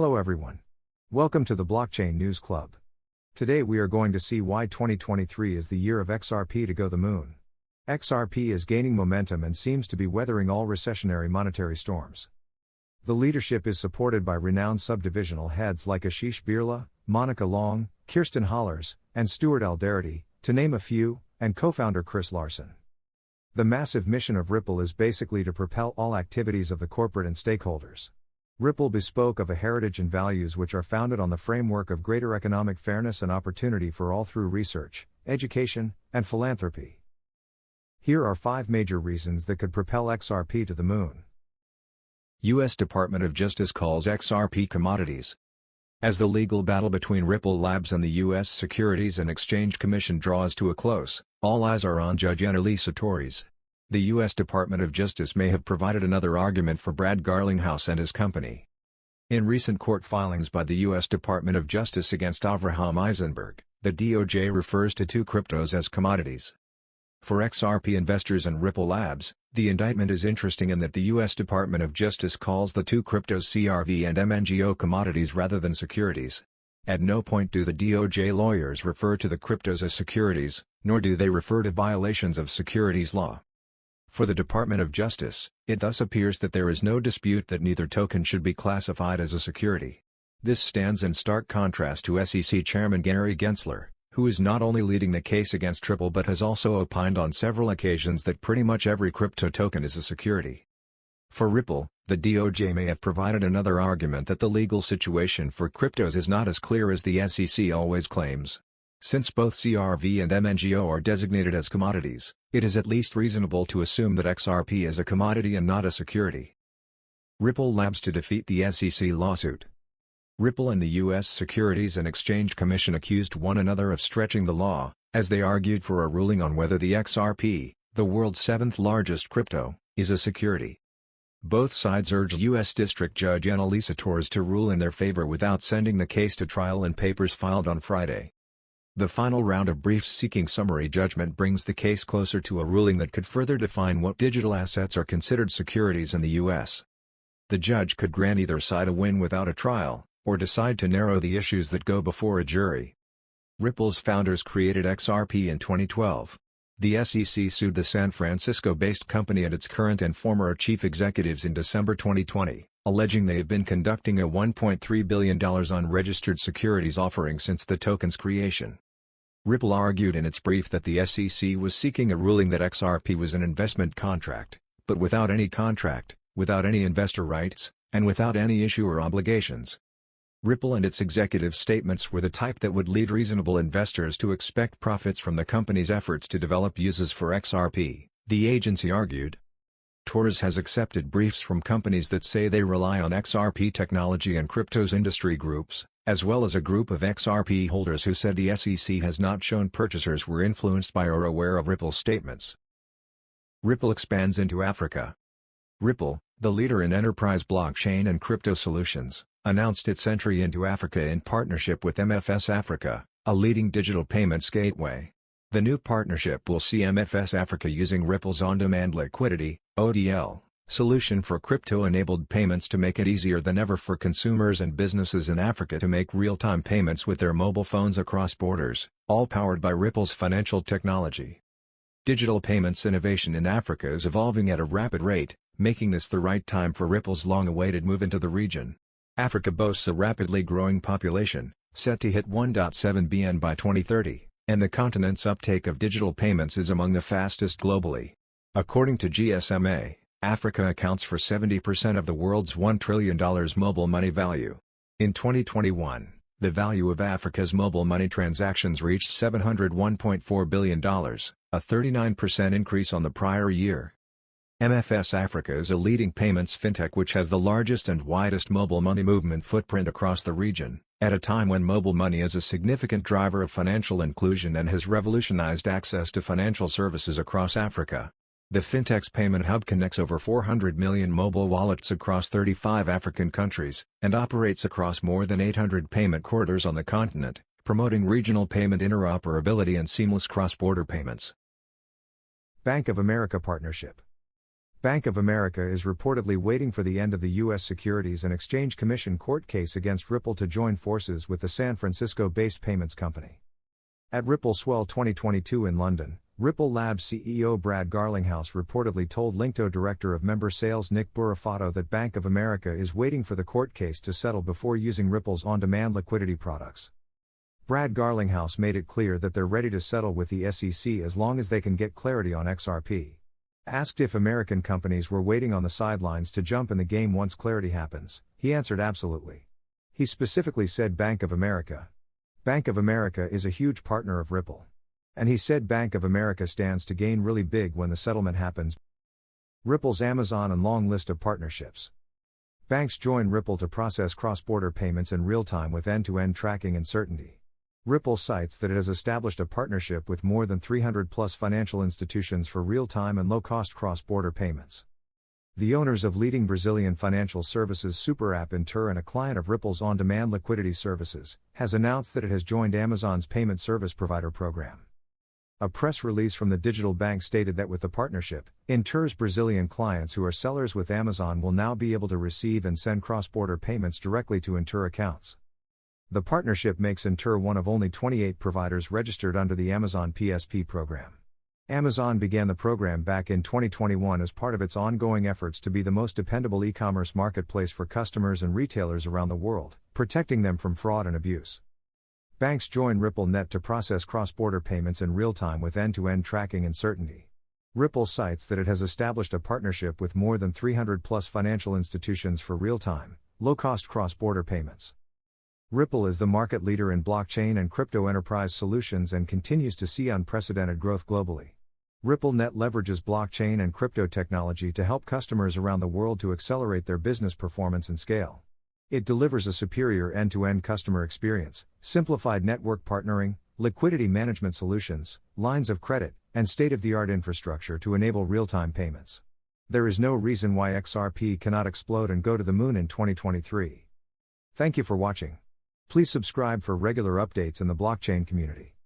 Hello everyone. Welcome to the Blockchain News Club. Today we are going to see why 2023 is the year of XRP to go the moon. XRP is gaining momentum and seems to be weathering all recessionary monetary storms. The leadership is supported by renowned subdivisional heads like Ashish Birla, Monica Long, Kirsten Hollers, and Stuart Alderety, to name a few, and co-founder Chris Larsen. The massive mission of Ripple is basically to propel all activities of the corporate and stakeholders. Ripple bespoke of a heritage and values which are founded on the framework of greater economic fairness and opportunity for all through research, education, and philanthropy. Here are 5 major reasons that could propel XRP to the moon. U.S. Department of Justice calls XRP commodities. As the legal battle between Ripple Labs and the U.S. Securities and Exchange Commission draws to a close, all eyes are on Judge Annalisa Torres. The U.S. Department of Justice may have provided another argument for Brad Garlinghouse and his company. In recent court filings by the U.S. Department of Justice against Avraham Eisenberg, the DOJ refers to 2 cryptos as commodities. For XRP investors and Ripple Labs, the indictment is interesting in that the U.S. Department of Justice calls the 2 cryptos CRV and MNGO commodities rather than securities. At no point do the DOJ lawyers refer to the cryptos as securities, nor do they refer to violations of securities law. For the Department of Justice, it thus appears that there is no dispute that neither token should be classified as a security. This stands in stark contrast to SEC Chairman Gary Gensler, who is not only leading the case against Ripple but has also opined on several occasions that pretty much every crypto token is a security. For Ripple, the DOJ may have provided another argument that the legal situation for cryptos is not as clear as the SEC always claims. Since both CRV and MNGO are designated as commodities, it is at least reasonable to assume that XRP is a commodity and not a security. Ripple Labs to defeat the SEC lawsuit. Ripple and the U.S. Securities and Exchange Commission accused one another of stretching the law, as they argued for a ruling on whether the XRP, the world's 7th largest crypto, is a security. Both sides urged U.S. District Judge Annalisa Torres to rule in their favor without sending the case to trial in papers filed on Friday. The final round of briefs seeking summary judgment brings the case closer to a ruling that could further define what digital assets are considered securities in the U.S. The judge could grant either side a win without a trial, or decide to narrow the issues that go before a jury. Ripple's founders created XRP in 2012. The SEC sued the San Francisco-based company and its current and former chief executives in December 2020, alleging they have been conducting a $1.3 billion unregistered securities offering since the token's creation. Ripple argued in its brief that the SEC was seeking a ruling that XRP was an investment contract, but without any contract, without any investor rights, and without any issuer obligations. Ripple and its executive statements were the type that would lead reasonable investors to expect profits from the company's efforts to develop uses for XRP, the agency argued. Torres has accepted briefs from companies that say they rely on XRP technology and cryptos industry groups, as well as a group of XRP holders who said the SEC has not shown purchasers were influenced by or aware of Ripple's statements. Ripple expands into Africa. Ripple, the leader in enterprise blockchain and crypto solutions, announced its entry into Africa in partnership with MFS Africa, a leading digital payments gateway. The new partnership will see MFS Africa using Ripple's on-demand liquidity, ODL, solution for crypto-enabled payments to make it easier than ever for consumers and businesses in Africa to make real-time payments with their mobile phones across borders, all powered by Ripple's financial technology. Digital payments innovation in Africa is evolving at a rapid rate, making this the right time for Ripple's long-awaited move into the region. Africa boasts a rapidly growing population, set to hit 1.7 billion by 2030, and the continent's uptake of digital payments is among the fastest globally. According to GSMA, Africa accounts for 70% of the world's $1 trillion mobile money value. In 2021, the value of Africa's mobile money transactions reached $701.4 billion, a 39% increase on the prior year. MFS Africa is a leading payments fintech which has the largest and widest mobile money movement footprint across the region, at a time when mobile money is a significant driver of financial inclusion and has revolutionized access to financial services across Africa. The fintech's payment hub connects over 400 million mobile wallets across 35 African countries, and operates across more than 800 payment corridors on the continent, promoting regional payment interoperability and seamless cross-border payments. Bank of America partnership. Bank of America is reportedly waiting for the end of the U.S. Securities and Exchange Commission court case against Ripple to join forces with the San Francisco-based payments company. At Ripple Swell 2022 in London, Ripple Labs CEO Brad Garlinghouse reportedly told Linkto Director of Member Sales Nick Burafato that Bank of America is waiting for the court case to settle before using Ripple's on-demand liquidity products. Brad Garlinghouse made it clear that they're ready to settle with the SEC as long as they can get clarity on XRP. Asked if American companies were waiting on the sidelines to jump in the game once clarity happens, he answered absolutely. He specifically said Bank of America. Bank of America is a huge partner of Ripple. And he said Bank of America stands to gain really big when the settlement happens. Ripple's Amazon and long list of partnerships. Banks join Ripple to process cross-border payments in real time with end-to-end tracking and certainty. Ripple cites that it has established a partnership with more than 300+ financial institutions for real-time and low-cost cross-border payments. The owners of leading Brazilian financial services super app Inter and a client of Ripple's on-demand liquidity services, has announced that it has joined Amazon's payment service provider program. A press release from the digital bank stated that with the partnership, Inter's Brazilian clients who are sellers with Amazon will now be able to receive and send cross-border payments directly to Inter accounts. The partnership makes Inter one of only 28 providers registered under the Amazon PSP program. Amazon began the program back in 2021 as part of its ongoing efforts to be the most dependable e-commerce marketplace for customers and retailers around the world, protecting them from fraud and abuse. Banks join RippleNet to process cross-border payments in real time with end-to-end tracking and certainty. Ripple cites that it has established a partnership with more than 300+ financial institutions for real-time, low-cost cross-border payments. Ripple is the market leader in blockchain and crypto enterprise solutions and continues to see unprecedented growth globally. RippleNet leverages blockchain and crypto technology to help customers around the world to accelerate their business performance and scale. It delivers a superior end-to-end customer experience, simplified network partnering, liquidity management solutions, lines of credit, and state-of-the-art infrastructure to enable real-time payments. There is no reason why XRP cannot explode and go to the moon in 2023. Thank you for watching. Please subscribe for regular updates in the blockchain community.